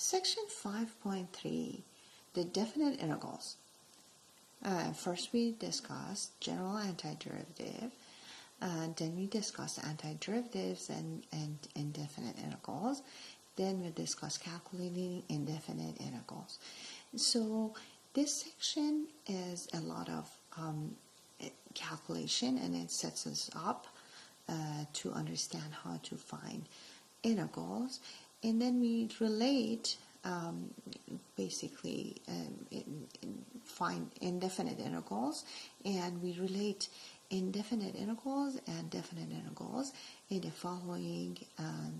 Section 5.3, the definite integrals. First we discussed general antiderivative, then we discussed antiderivatives and indefinite integrals, then we discussed calculating indefinite integrals. So this section is a lot of calculation, and it sets us up to understand how to find integrals, and then we relate find indefinite integrals, and we relate indefinite integrals and definite integrals in the following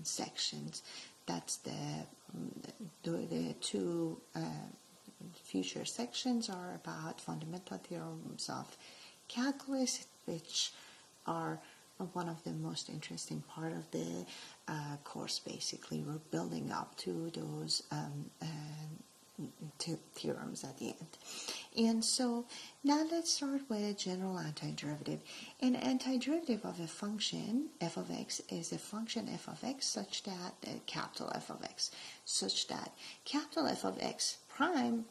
sections. That's the two future sections are about fundamental theorems of calculus, which are one of the most interesting part of the course. Basically, we're building up to those theorems at the end. And so now let's start with a general antiderivative. An antiderivative of a function f of x is a function f of x such that capital F of x, such that capital F of x prime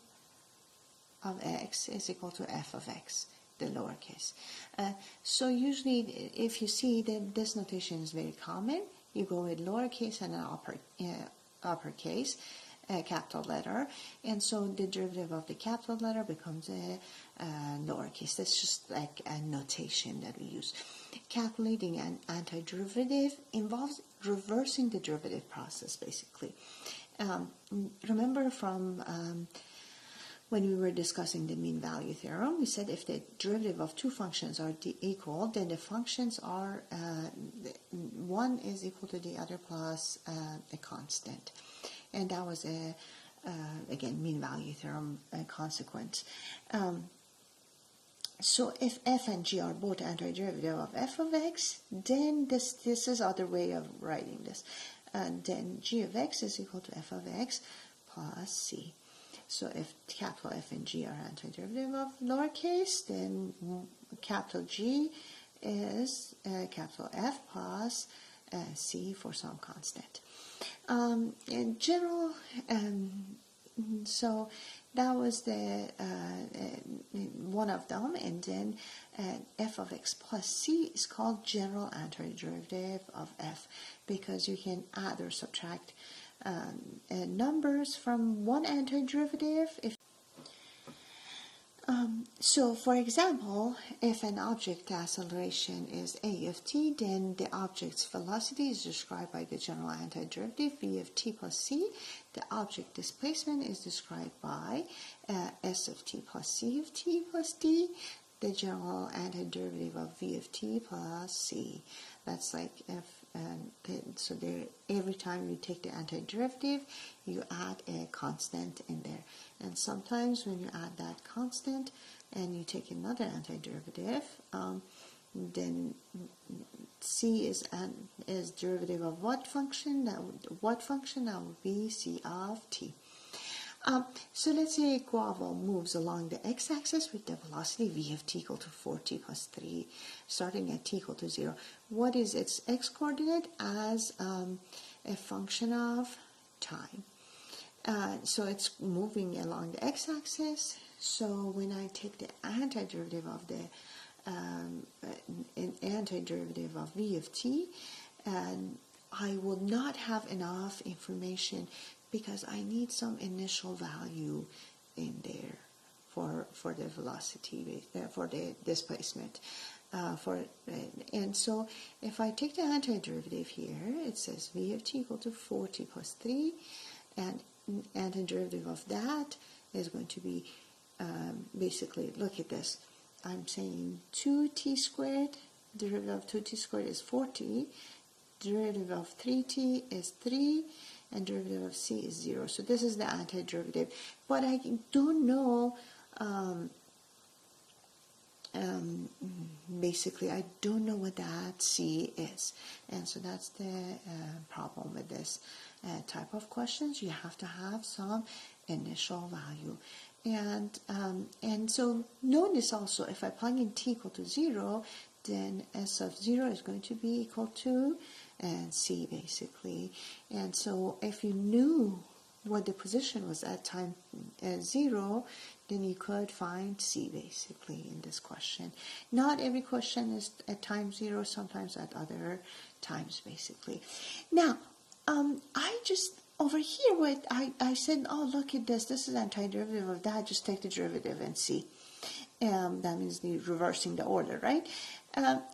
of x is equal to f of x, the lowercase. So usually if you see that this notation is very common, you go with lowercase and an uppercase, capital letter, and so the derivative of the capital letter becomes a lowercase. That's just like a notation that we use. Calculating an antiderivative involves reversing the derivative process, basically. Remember from when we were discussing the mean value theorem, we said if the derivative of two functions are equal, then the functions are one is equal to the other plus a constant. And that was again, mean value theorem consequence. So if f and g are both antiderivative of f of x, then this is other way of writing this. Then g of x is equal to f of x plus c. So if capital F and G are antiderivative of lowercase, then capital G is capital F plus C for some constant. In general, so that was the one of them, and then f of x plus c is called general antiderivative of f, because you can add or subtract numbers from one antiderivative. So for example, if an object acceleration is a of t, then the object's velocity is described by the general antiderivative v of t plus c. The object displacement is described by s of t plus c of t plus d, the general antiderivative of v of t plus c. That's like if so there, every time you take the antiderivative, you add a constant in there. And sometimes when you add that constant and you take another antiderivative, then c is derivative of what function? That would be c of t. So let's say a guava moves along the x-axis with the velocity v of t equal to 4t plus 3, starting at t equal to 0. What is its x-coordinate? As a function of time. So it's moving along the x-axis. So when I take the antiderivative of the antiderivative of v of t, and I will not have enough information because I need some initial value in there for the velocity, for the displacement. And so if I take the antiderivative here, it says v of t equal to 4t plus 3, and antiderivative of that is going to be basically, look at this. I'm saying 2t squared, derivative of 2t squared is 4t, derivative of 3t is 3, and derivative of c is 0. So this is the antiderivative. But I don't know, basically, I don't know what that c is. And so that's the problem with this type of questions. You have to have some initial value. And so notice also, if I plug in t equal to 0, then s of 0 is going to be equal to and c, basically. And so if you knew what the position was at time 0, then you could find C basically in this question. Not every question is at time 0, sometimes at other times basically. Now, I just, over here, what I said, oh, look at this is antiderivative of that, just take the derivative and see. That means the reversing the order, right?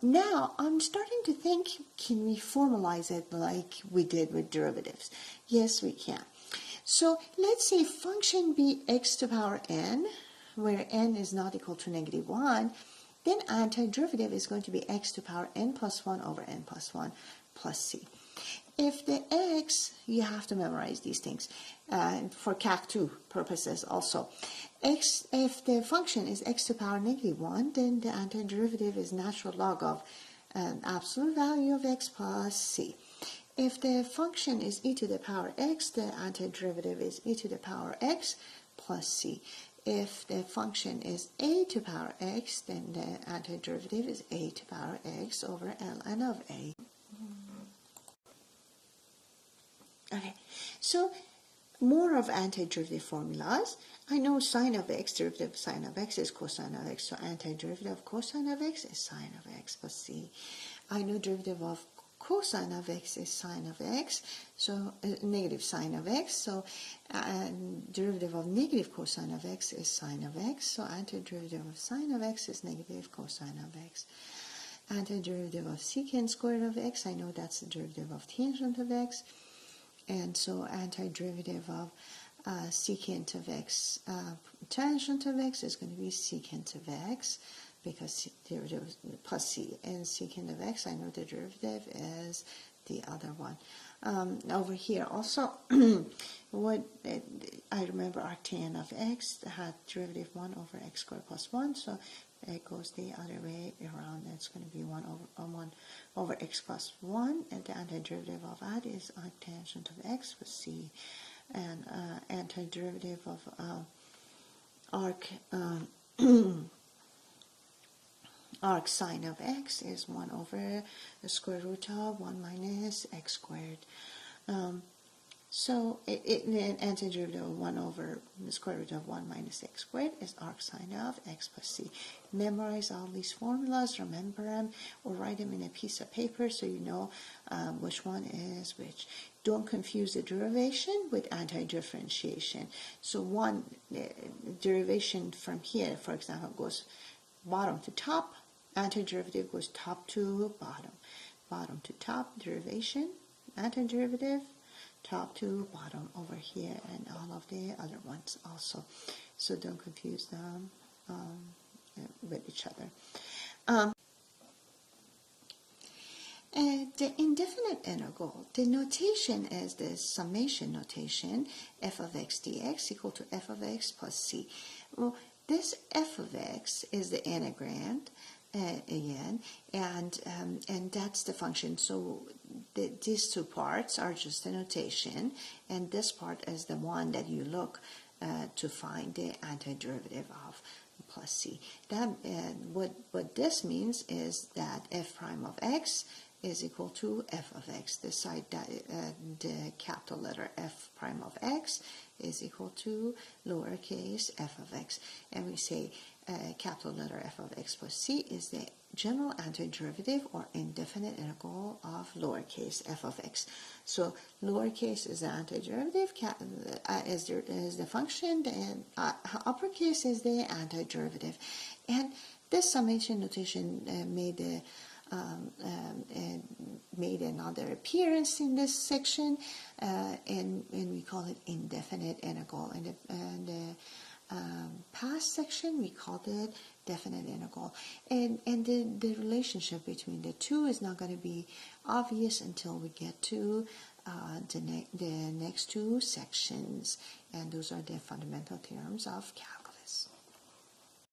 Now, I'm starting to think, can we formalize it like we did with derivatives? Yes, we can. So let's say function be x to the power n, where n is not equal to -1, then antiderivative is going to be x to the power n plus 1 over n plus 1 plus c. If the x, you have to memorize these things for Calc 2 purposes also. If the function is x to the power -1, then the antiderivative is natural log of absolute value of x plus c. If the function is e to the power x, the antiderivative is e to the power x plus c. If the function is a to the power x, then the antiderivative is a to the power x over ln of a. Okay, so more of antiderivative formulas. I know sine of x, derivative of sine of x is cosine of x, so antiderivative of cosine of x is sine of x plus c. I know derivative of cosine of x is sine of x, so negative sine of x, so derivative of negative cosine of x is sine of x, so antiderivative of sine of x is negative cosine of x. Antiderivative of secant squared of x, I know that's the derivative of tangent of x, and so antiderivative of secant of x, tangent of x is going to be secant of x, because derivative plus c, and secant of x, I know the derivative is the other one. Over here also, what I remember arctan of x had derivative 1 over x squared plus 1, so it goes the other way around. It's going to be 1 over x plus 1, and the antiderivative of that is arctangent of x with c, and antiderivative of arc arc sine of x is 1 over the square root of 1 minus x squared. So an antiderivative of 1 over the square root of 1 minus x squared is arc sine of x plus c. Memorize all these formulas, remember them, or write them in a piece of paper so you know which one is which. Don't confuse the derivation with antidifferentiation. So one derivation from here, for example, goes bottom to top, antiderivative goes top to bottom. Bottom to top, derivation, antiderivative, top to bottom over here, and all of the other ones also. So don't confuse them with each other. The indefinite integral, the notation is the summation notation, f of x dx equal to f of x plus c. Well, this f of x is the integrand, again, and that's the function. So these two parts are just the notation, and this part is the one that you look to find the antiderivative of plus c. That what this means is that f prime of x is equal to f of x. This side, the capital letter f prime of x is equal to lowercase f of x, and we say capital letter f of x plus c is the general antiderivative or indefinite integral of lowercase f of x. So lowercase is the antiderivative, is the function, and uppercase is the antiderivative. And this summation notation made another appearance in this section, and we call it indefinite integral. In the past section, we called it definite integral, and the relationship between the two is not going to be obvious until we get to the next two sections, and those are the fundamental theorems of calculus.